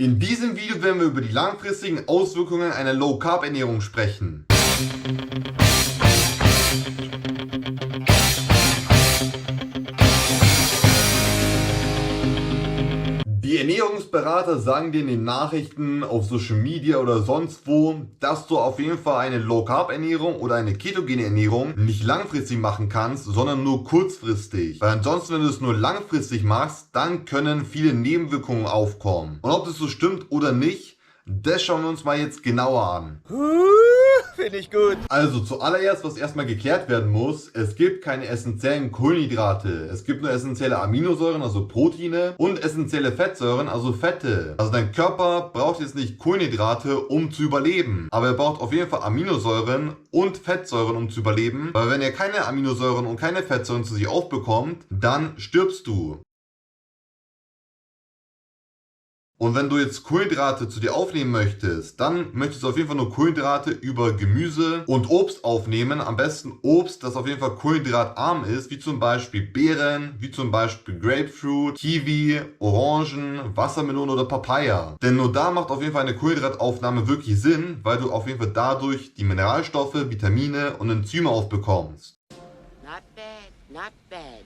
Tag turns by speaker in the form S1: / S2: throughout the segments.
S1: In diesem Video werden wir über die langfristigen Auswirkungen einer Low-Carb-Ernährung sprechen. Die Ernährungsberater sagen dir in den Nachrichten, auf Social Media oder sonst wo, dass du auf jeden Fall eine Low-Carb-Ernährung oder eine ketogene Ernährung nicht langfristig machen kannst, sondern nur kurzfristig. Weil ansonsten, wenn du es nur langfristig machst, dann können viele Nebenwirkungen aufkommen. Und ob das so stimmt oder nicht, das schauen wir uns mal jetzt genauer an.
S2: Finde ich gut.
S1: Also zuallererst, was erstmal geklärt werden muss, es gibt keine essentiellen Kohlenhydrate. Es gibt nur essentielle Aminosäuren, also Proteine, und essentielle Fettsäuren, also Fette. Also dein Körper braucht jetzt nicht Kohlenhydrate, um zu überleben. Aber er braucht auf jeden Fall Aminosäuren und Fettsäuren, um zu überleben. Weil wenn er keine Aminosäuren und keine Fettsäuren zu sich aufbekommt, dann stirbst du. Und wenn du jetzt Kohlenhydrate zu dir aufnehmen möchtest, dann möchtest du auf jeden Fall nur Kohlenhydrate über Gemüse und Obst aufnehmen. Am besten Obst, das auf jeden Fall kohlenhydratarm ist, wie zum Beispiel Beeren, wie zum Beispiel Grapefruit, Kiwi, Orangen, Wassermelone oder Papaya. Denn nur da macht auf jeden Fall eine Kohlenhydrataufnahme wirklich Sinn, weil du auf jeden Fall dadurch die Mineralstoffe, Vitamine und Enzyme aufbekommst.
S3: Not bad, not bad.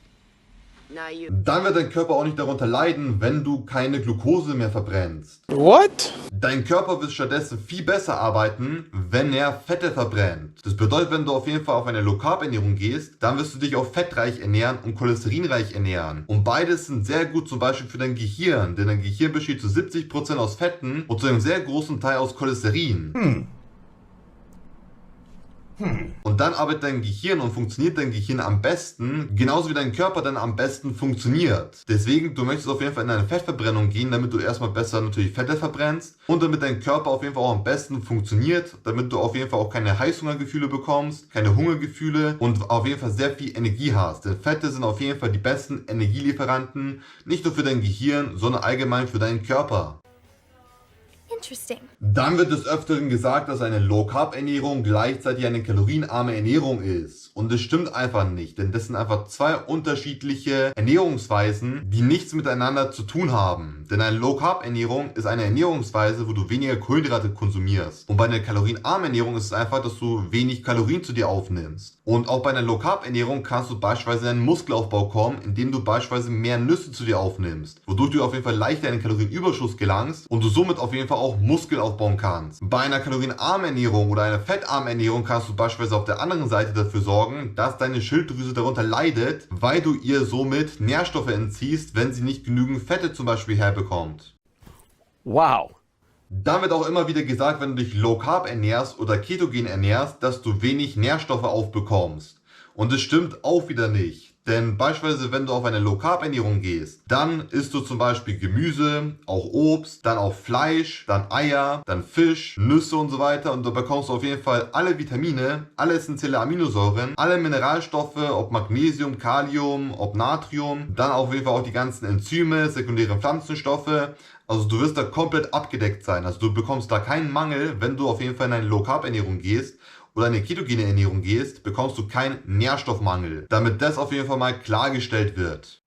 S1: Dann wird dein Körper auch nicht darunter leiden, wenn du keine Glucose mehr verbrennst.
S2: What?
S1: Dein Körper wird stattdessen viel besser arbeiten, wenn er Fette verbrennt. Das bedeutet, wenn du auf jeden Fall auf eine Low-Carb-Ernährung gehst, dann wirst du dich auch fettreich ernähren und cholesterinreich ernähren. Und beides sind sehr gut zum Beispiel für dein Gehirn, denn dein Gehirn besteht zu 70% aus Fetten und zu einem sehr großen Teil aus Cholesterin. Und dann arbeitet dein Gehirn und funktioniert dein Gehirn am besten, genauso wie dein Körper dann am besten funktioniert. Deswegen, du möchtest auf jeden Fall in eine Fettverbrennung gehen, damit du erstmal besser natürlich Fette verbrennst und damit dein Körper auf jeden Fall auch am besten funktioniert, damit du auf jeden Fall auch keine Heißhungergefühle bekommst, keine Hungergefühle und auf jeden Fall sehr viel Energie hast. Denn Fette sind auf jeden Fall die besten Energielieferanten, nicht nur für dein Gehirn, sondern allgemein für deinen Körper. Dann wird des Öfteren gesagt, dass eine Low-Carb-Ernährung gleichzeitig eine kalorienarme Ernährung ist. Und das stimmt einfach nicht, denn das sind einfach zwei unterschiedliche Ernährungsweisen, die nichts miteinander zu tun haben. Denn eine Low-Carb-Ernährung ist eine Ernährungsweise, wo du weniger Kohlenhydrate konsumierst. Und bei einer kalorienarmen Ernährung ist es einfach, dass du wenig Kalorien zu dir aufnimmst. Und auch bei einer Low-Carb-Ernährung kannst du beispielsweise in einen Muskelaufbau kommen, indem du beispielsweise mehr Nüsse zu dir aufnimmst, wodurch du auf jeden Fall leichter in einen Kalorienüberschuss gelangst und du somit auf jeden Fall auch Muskel aufbauen kannst. Bei einer kalorienarmen Ernährung oder einer fettarmen Ernährung kannst du beispielsweise auf der anderen Seite dafür sorgen, dass deine Schilddrüse darunter leidet, weil du ihr somit Nährstoffe entziehst, wenn sie nicht genügend Fette zum Beispiel herbekommt.
S2: Wow.
S1: Dann wird auch immer wieder gesagt, wenn du dich Low Carb ernährst oder ketogen ernährst, dass du wenig Nährstoffe aufbekommst. Und das stimmt auch wieder nicht. Denn beispielsweise, wenn du auf eine Low-Carb-Ernährung gehst, dann isst du zum Beispiel Gemüse, auch Obst, dann auch Fleisch, dann Eier, dann Fisch, Nüsse und so weiter. Und da bekommst du auf jeden Fall alle Vitamine, alle essentielle Aminosäuren, alle Mineralstoffe, ob Magnesium, Kalium, ob Natrium, dann auf jeden Fall auch die ganzen Enzyme, sekundäre Pflanzenstoffe. Also du wirst da komplett abgedeckt sein. Also du bekommst da keinen Mangel, wenn du auf jeden Fall in eine Low-Carb-Ernährung gehst. Oder eine ketogene Ernährung gehst, bekommst du keinen Nährstoffmangel, damit das auf jeden Fall mal klargestellt wird.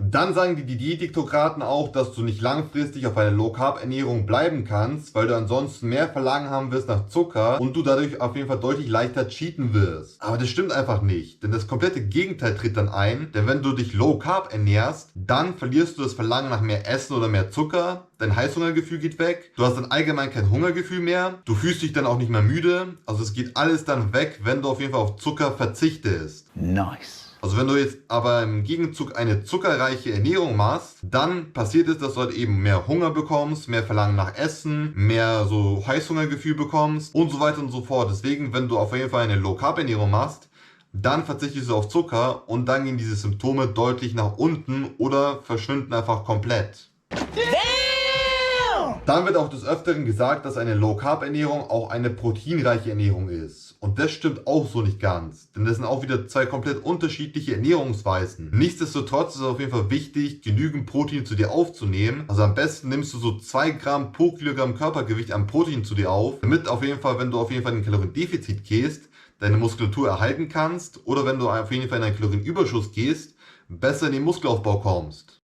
S1: Dann sagen die Diättiktokraten auch, dass du nicht langfristig auf einer Low-Carb-Ernährung bleiben kannst, weil du ansonsten mehr Verlangen haben wirst nach Zucker und du dadurch auf jeden Fall deutlich leichter cheaten wirst. Aber das stimmt einfach nicht, denn das komplette Gegenteil tritt dann ein, denn wenn du dich Low-Carb ernährst, dann verlierst du das Verlangen nach mehr Essen oder mehr Zucker, dein Heißhungergefühl geht weg, du hast dann allgemein kein Hungergefühl mehr, du fühlst dich dann auch nicht mehr müde, also es geht alles dann weg, wenn du auf jeden Fall auf Zucker verzichtest.
S2: Nice.
S1: Also wenn du jetzt aber im Gegenzug eine zuckerreiche Ernährung machst, dann passiert es, dass du halt eben mehr Hunger bekommst, mehr Verlangen nach Essen, mehr so Heißhungergefühl bekommst und so weiter und so fort. Deswegen, wenn du auf jeden Fall eine Low-Carb-Ernährung machst, dann verzichtest du auf Zucker und dann gehen diese Symptome deutlich nach unten oder verschwinden einfach komplett. Dann wird auch des Öfteren gesagt, dass eine Low-Carb-Ernährung auch eine proteinreiche Ernährung ist. Und das stimmt auch so nicht ganz, denn das sind auch wieder zwei komplett unterschiedliche Ernährungsweisen. Nichtsdestotrotz ist es auf jeden Fall wichtig, genügend Protein zu dir aufzunehmen. Also am besten nimmst du so 2 Gramm pro Kilogramm Körpergewicht an Protein zu dir auf, damit auf jeden Fall, wenn du auf jeden Fall in ein Kaloriendefizit gehst, deine Muskulatur erhalten kannst oder wenn du auf jeden Fall in einen Kalorienüberschuss gehst, besser in den Muskelaufbau kommst.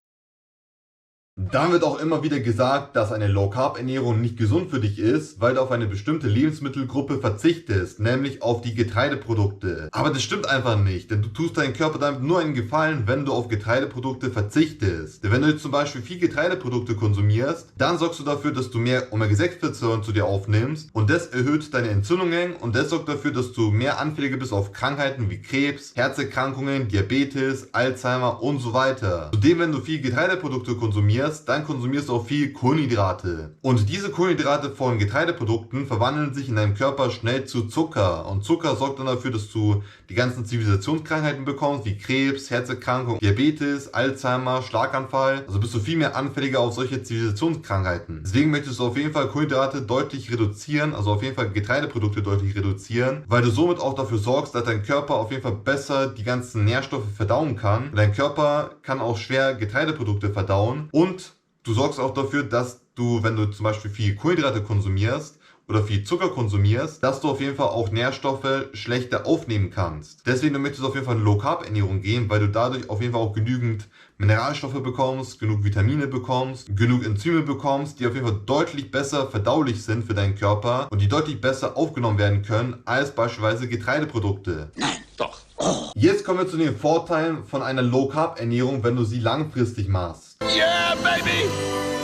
S1: Dann wird auch immer wieder gesagt, dass eine Low-Carb-Ernährung nicht gesund für dich ist, weil du auf eine bestimmte Lebensmittelgruppe verzichtest, nämlich auf die Getreideprodukte. Aber das stimmt einfach nicht, denn du tust deinem Körper damit nur einen Gefallen, wenn du auf Getreideprodukte verzichtest. Denn wenn du jetzt zum Beispiel viel Getreideprodukte konsumierst, dann sorgst du dafür, dass du mehr Omega-6-Fettsäuren zu dir aufnimmst und das erhöht deine Entzündungen und das sorgt dafür, dass du mehr anfälliger bist auf Krankheiten wie Krebs, Herzerkrankungen, Diabetes, Alzheimer und so weiter. Zudem, wenn du viel Getreideprodukte konsumierst, dann konsumierst du auch viel Kohlenhydrate. Und diese Kohlenhydrate von Getreideprodukten verwandeln sich in deinem Körper schnell zu Zucker. Und Zucker sorgt dann dafür, dass du die ganzen Zivilisationskrankheiten bekommst, wie Krebs, Herzerkrankung, Diabetes, Alzheimer, Schlaganfall. Also bist du viel mehr anfälliger auf solche Zivilisationskrankheiten. Deswegen möchtest du auf jeden Fall Kohlenhydrate deutlich reduzieren, also auf jeden Fall Getreideprodukte deutlich reduzieren, weil du somit auch dafür sorgst, dass dein Körper auf jeden Fall besser die ganzen Nährstoffe verdauen kann. Dein Körper kann auch schwer Getreideprodukte verdauen und du sorgst auch dafür, dass du, wenn du zum Beispiel viel Kohlenhydrate konsumierst oder viel Zucker konsumierst, dass du auf jeden Fall auch Nährstoffe schlechter aufnehmen kannst. Deswegen möchtest du auf jeden Fall in Low-Carb-Ernährung gehen, weil du dadurch auf jeden Fall auch genügend Mineralstoffe bekommst, genug Vitamine bekommst, genug Enzyme bekommst, die auf jeden Fall deutlich besser verdaulich sind für deinen Körper und die deutlich besser aufgenommen werden können als beispielsweise Getreideprodukte.
S3: Nein, doch.
S1: Jetzt kommen wir zu den Vorteilen von einer Low-Carb-Ernährung, wenn du sie langfristig machst.
S2: Yeah, baby!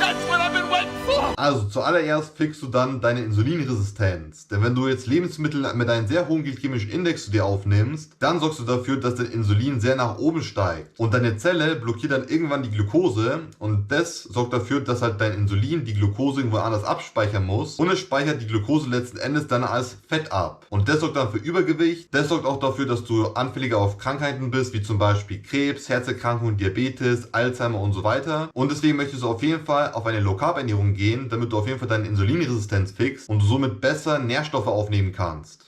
S2: That's what I've been waiting for!
S1: Also zuallererst fixst du dann deine Insulinresistenz. Denn wenn du jetzt Lebensmittel mit einem sehr hohen glykämischen Index zu dir aufnimmst, dann sorgst du dafür, dass dein Insulin sehr nach oben steigt. Und deine Zelle blockiert dann irgendwann die Glucose und das sorgt dafür, dass halt dein Insulin die Glucose irgendwo anders abspeichern muss. Und es speichert die Glucose letzten Endes dann als Fett ab. Und das sorgt dann für Übergewicht. Das sorgt auch dafür, dass du anfälliger auf Krankheiten bist, wie zum Beispiel Krebs, Herzerkrankungen, Diabetes, Alzheimer und so weiter. Und deswegen möchtest du auf jeden Fall auf eine Low-Carb-Ernährung gehen, damit du auf jeden Fall deine Insulinresistenz fixst und du somit besser Nährstoffe aufnehmen kannst.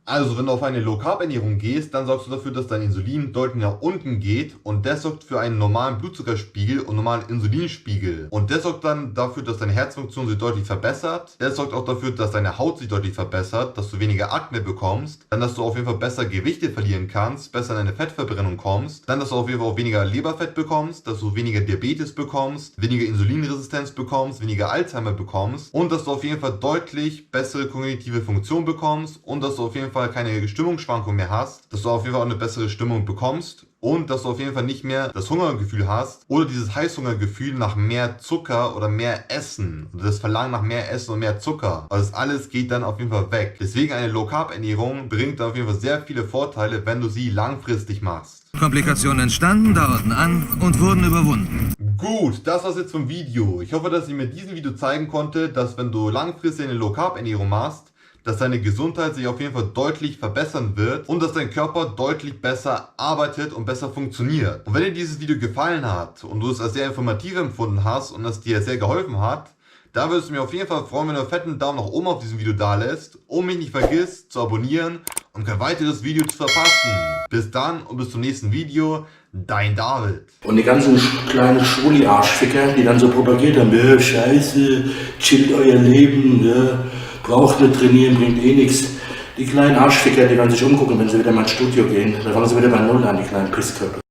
S1: Also, wenn du auf eine Low-Carb-Ernährung gehst, dann sorgst du dafür, dass dein Insulin deutlich nach unten geht und das sorgt für einen normalen Blutzuckerspiegel und normalen Insulinspiegel. Und das sorgt dann dafür, dass deine Herzfunktion sich deutlich verbessert. Das sorgt auch dafür, dass deine Haut sich deutlich verbessert, dass du weniger Akne bekommst, dann, dass du auf jeden Fall besser Gewichte verlieren kannst, besser in eine Fettverbrennung kommst, dann, dass du auf jeden Fall auch weniger Leberfett bekommst, dass du weniger Diabetes bekommst, weniger Insulinresistenz bekommst, weniger Alzheimer bekommst und dass du auf jeden Fall deutlich bessere kognitive Funktion bekommst und dass du auf jeden Fall keine Stimmungsschwankung mehr hast, dass du auf jeden Fall auch eine bessere Stimmung bekommst und dass du auf jeden Fall nicht mehr das Hungergefühl hast oder dieses Heißhungergefühl nach mehr Zucker oder mehr Essen oder das Verlangen nach mehr Essen und mehr Zucker. Also das alles geht dann auf jeden Fall weg. Deswegen eine Low-Carb-Ernährung bringt auf jeden Fall sehr viele Vorteile, wenn du sie langfristig machst.
S4: Komplikationen entstanden, dauerten an und wurden überwunden.
S1: Gut, das war's jetzt vom Video. Ich hoffe, dass ich mit diesem Video zeigen konnte, dass wenn du langfristig eine Low-Carb-Ernährung machst, dass deine Gesundheit sich auf jeden Fall deutlich verbessern wird und dass dein Körper deutlich besser arbeitet und besser funktioniert. Und wenn dir dieses Video gefallen hat und du es als sehr informativ empfunden hast und es dir sehr geholfen hat, dann würdest du mich auf jeden Fall freuen, wenn du einen fetten Daumen nach oben auf diesem Video da lässt und mich nicht vergisst zu abonnieren, um kein weiteres Video zu verpassen. Bis dann und bis zum nächsten Video. Dein David.
S5: Und die ganzen kleinen Schwuli-Arschficker, die dann so propagiert haben, ja, scheiße, chillt euer Leben, ja, braucht nicht trainieren, bringt eh nichts. Die kleinen Arschficker, die werden sich umgucken, wenn sie wieder mal ins Studio gehen. Da fangen sie wieder bei Null an, die kleinen Pisskörper.